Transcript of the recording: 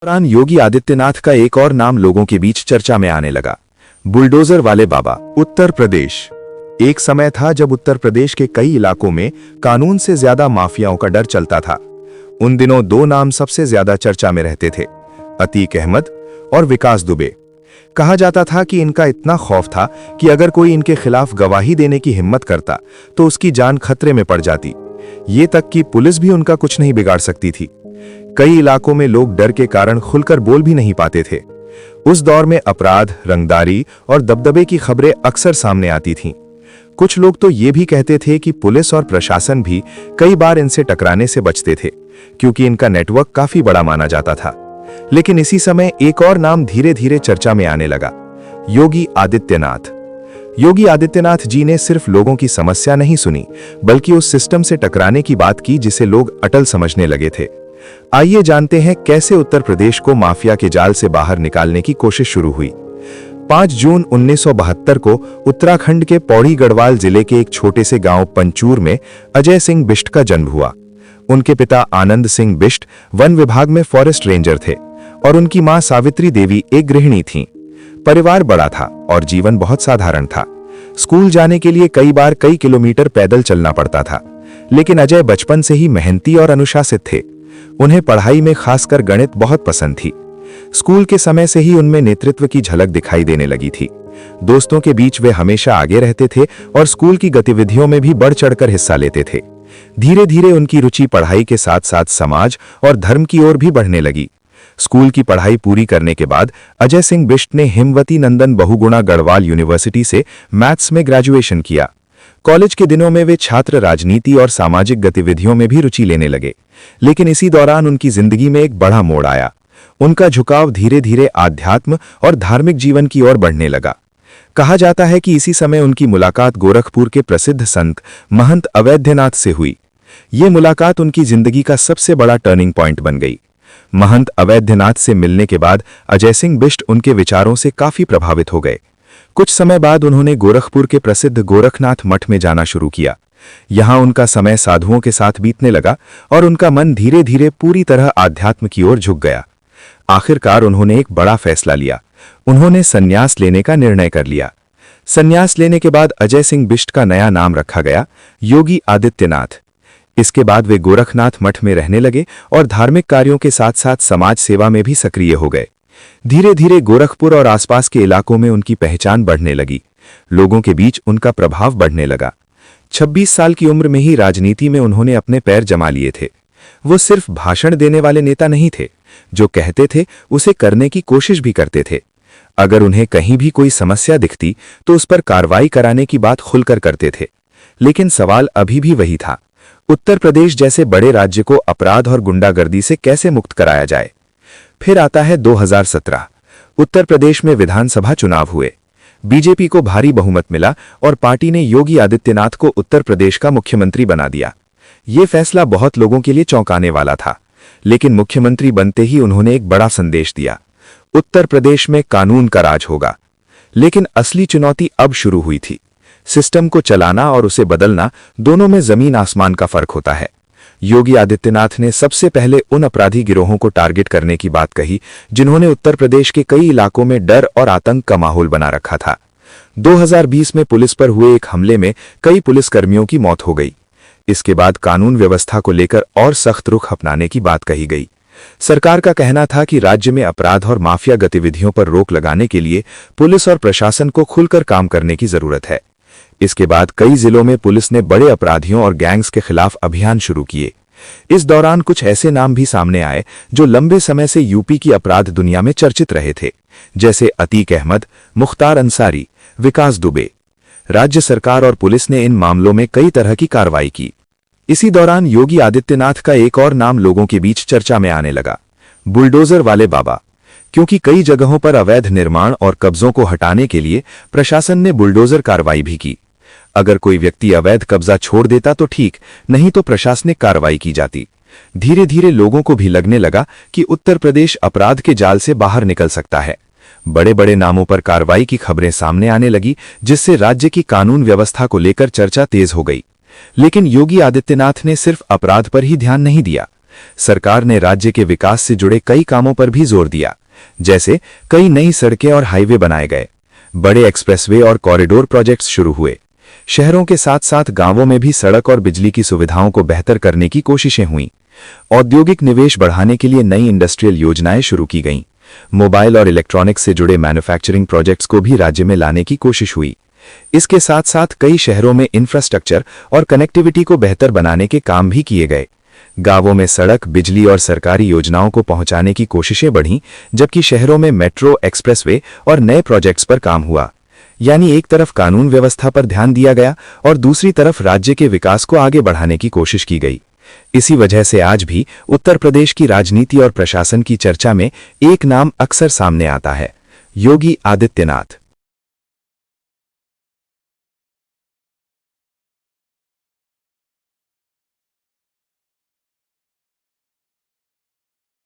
दौरान योगी आदित्यनाथ का एक और नाम लोगों के बीच चर्चा में आने लगा, बुलडोजर वाले बाबा। उत्तर प्रदेश। एक समय था जब उत्तर प्रदेश के कई इलाकों में कानून से ज्यादा माफियाओं का डर चलता था। उन दिनों दो नाम सबसे ज्यादा चर्चा में रहते थे, अतीक अहमद और विकास दुबे। कहा जाता था कि इनका इतना खौफ था कि अगर कोई इनके खिलाफ गवाही देने की हिम्मत करता तो उसकी जान खतरे में पड़ जाती। ये तक कि पुलिस भी उनका कुछ नहीं बिगाड़ सकती थी। कई इलाकों में लोग डर के कारण खुलकर बोल भी नहीं पाते थे। उस दौर में अपराध, रंगदारी और दबदबे की खबरें अक्सर सामने आती थीं। कुछ लोग तो ये भी कहते थे कि पुलिस और प्रशासन भी कई बार इनसे टकराने से बचते थे, क्योंकि इनका नेटवर्क काफी बड़ा माना जाता था। लेकिन इसी समय एक और नाम धीरे धीरे चर्चा में आने लगा, योगी आदित्यनाथ। योगी आदित्यनाथ जी ने सिर्फ लोगों की समस्या नहीं सुनी, बल्कि उस सिस्टम से टकराने की बात की जिसे लोग अटल समझने लगे थे। आइए जानते हैं कैसे उत्तर प्रदेश को माफिया के जाल से बाहर निकालने की कोशिश शुरू हुई। 5 जून 1972 को उत्तराखंड के पौड़ी गढ़वाल जिले के एक छोटे से गांव पंचूर में अजय सिंह बिष्ट का जन्म हुआ। उनके पिता आनंद सिंह बिष्ट वन विभाग में फॉरेस्ट रेंजर थे और उनकी मां सावित्री देवी एक गृहिणी थीं। परिवार बड़ा था और जीवन बहुत साधारण था। स्कूल जाने के लिए कई बार कई किलोमीटर पैदल चलना पड़ता था, लेकिन अजय बचपन से ही मेहनती और अनुशासित थे। उन्हें पढ़ाई में खासकर गणित बहुत पसंद थी। स्कूल के समय से ही उनमें नेतृत्व की झलक दिखाई देने लगी थी। दोस्तों के बीच वे हमेशा आगे रहते थे और स्कूल की गतिविधियों में भी बढ़ चढ़कर हिस्सा लेते थे। धीरे धीरे उनकी रुचि पढ़ाई के साथ साथ समाज और धर्म की ओर भी बढ़ने लगी। स्कूल की पढ़ाई पूरी करने के बाद अजय सिंह बिष्ट ने हिमवती नंदन बहुगुणा गढ़वाल यूनिवर्सिटी से मैथ्स में ग्रेजुएशन किया। कॉलेज के दिनों में वे छात्र राजनीति और सामाजिक गतिविधियों में भी रुचि लेने लगे, लेकिन इसी दौरान उनकी जिंदगी में एक बड़ा मोड़ आया। उनका झुकाव धीरे धीरे आध्यात्म और धार्मिक जीवन की ओर बढ़ने लगा। कहा जाता है कि इसी समय उनकी मुलाकात गोरखपुर के प्रसिद्ध संत महंत अवैधनाथ से हुई। ये मुलाकात उनकी जिंदगी का सबसे बड़ा टर्निंग पॉइंट बन गई। महंत अवैधनाथ से मिलने के बाद अजय सिंह बिष्ट उनके विचारों से काफी प्रभावित हो गए। कुछ समय बाद उन्होंने गोरखपुर के प्रसिद्ध गोरखनाथ मठ में जाना शुरू किया। यहां उनका समय साधुओं के साथ बीतने लगा और उनका मन धीरे धीरे पूरी तरह आध्यात्म की ओर झुक गया। आखिरकार उन्होंने एक बड़ा फैसला लिया। उन्होंने संन्यास लेने का निर्णय कर लिया। संन्यास लेने के बाद अजय सिंह बिष्ट का नया नाम रखा गया, योगी आदित्यनाथ। इसके बाद वे गोरखनाथ मठ में रहने लगे और धार्मिक कार्यों के साथ साथ समाज सेवा में भी सक्रिय हो गए। धीरे धीरे गोरखपुर और आसपास के इलाकों में उनकी पहचान बढ़ने लगी। लोगों के बीच उनका प्रभाव बढ़ने लगा। 26 साल की उम्र में ही राजनीति में उन्होंने अपने पैर जमा लिए थे। वो सिर्फ भाषण देने वाले नेता नहीं थे, जो कहते थे उसे करने की कोशिश भी करते थे। अगर उन्हें कहीं भी कोई समस्या दिखती तो उस पर कार्रवाई कराने की बात खुलकर करते थे। लेकिन सवाल अभी भी वही था, उत्तर प्रदेश जैसे बड़े राज्य को अपराध और गुंडागर्दी से कैसे मुक्त कराया जाए। फिर आता है 2017। उत्तर प्रदेश में विधानसभा चुनाव हुए। बीजेपी को भारी बहुमत मिला और पार्टी ने योगी आदित्यनाथ को उत्तर प्रदेश का मुख्यमंत्री बना दिया। ये फैसला बहुत लोगों के लिए चौंकाने वाला था, लेकिन मुख्यमंत्री बनते ही उन्होंने एक बड़ा संदेश दिया, उत्तर प्रदेश में कानून का राज होगा। लेकिन असली चुनौती अब शुरू हुई थी। सिस्टम को चलाना और उसे बदलना, दोनों में जमीन आसमान का फर्क होता है। योगी आदित्यनाथ ने सबसे पहले उन अपराधी गिरोहों को टारगेट करने की बात कही जिन्होंने उत्तर प्रदेश के कई इलाकों में डर और आतंक का माहौल बना रखा था। 2020 में पुलिस पर हुए एक हमले में कई पुलिसकर्मियों की मौत हो गई। इसके बाद कानून व्यवस्था को लेकर और सख्त रुख अपनाने की बात कही गई। सरकार का कहना था कि राज्य में अपराध और माफिया गतिविधियों पर रोक लगाने के लिए पुलिस और प्रशासन को खुलकर काम करने की जरूरत है। इसके बाद कई जिलों में पुलिस ने बड़े अपराधियों और गैंग्स के खिलाफ अभियान शुरू किए। इस दौरान कुछ ऐसे नाम भी सामने आए जो लंबे समय से यूपी की अपराध दुनिया में चर्चित रहे थे, जैसे अतीक अहमद, मुख्तार अंसारी, विकास दुबे। राज्य सरकार और पुलिस ने इन मामलों में कई तरह की कार्रवाई की। इसी दौरान योगी आदित्यनाथ का एक और नाम लोगों के बीच चर्चा में आने लगा, बुलडोजर वाले बाबा। क्योंकि कई जगहों पर अवैध निर्माण और कब्जों को हटाने के लिए प्रशासन ने बुलडोजर कार्रवाई भी की। अगर कोई व्यक्ति अवैध कब्जा छोड़ देता तो ठीक, नहीं तो प्रशासनिक कार्रवाई की जाती। धीरे धीरे लोगों को भी लगने लगा कि उत्तर प्रदेश अपराध के जाल से बाहर निकल सकता है। बड़े बड़े नामों पर कार्रवाई की खबरें सामने आने लगी, जिससे राज्य की कानून व्यवस्था को लेकर चर्चा तेज हो गई। लेकिन योगी आदित्यनाथ ने सिर्फ अपराध पर ही ध्यान नहीं दिया, सरकार ने राज्य के विकास से जुड़े कई कामों पर भी जोर दिया, जैसे कई नई सड़कें और हाईवे बनाए गए, बड़े एक्सप्रेसवे और कॉरिडोर प्रोजेक्ट्स शुरू हुए। शहरों के साथ साथ गांवों में भी सड़क और बिजली की सुविधाओं को बेहतर करने की कोशिशें हुईं। औद्योगिक निवेश बढ़ाने के लिए नई इंडस्ट्रियल योजनाएं शुरू की गईं। मोबाइल और इलेक्ट्रॉनिक्स से जुड़े मैन्युफैक्चरिंग प्रोजेक्ट्स को भी राज्य में लाने की कोशिश हुई। इसके साथ साथ कई शहरों में इंफ्रास्ट्रक्चर और कनेक्टिविटी को बेहतर बनाने के काम भी किए गए। गांवों में सड़क, बिजली और सरकारी योजनाओं को पहुंचाने की कोशिशें बढ़ीं, जबकि शहरों में मेट्रो, एक्सप्रेसवे और नए प्रोजेक्ट्स पर काम हुआ। यानी एक तरफ कानून व्यवस्था पर ध्यान दिया गया और दूसरी तरफ राज्य के विकास को आगे बढ़ाने की कोशिश की गई। इसी वजह से आज भी उत्तर प्रदेश की राजनीति और प्रशासन की चर्चा में एक नाम अक्सर सामने आता है, योगी आदित्यनाथ।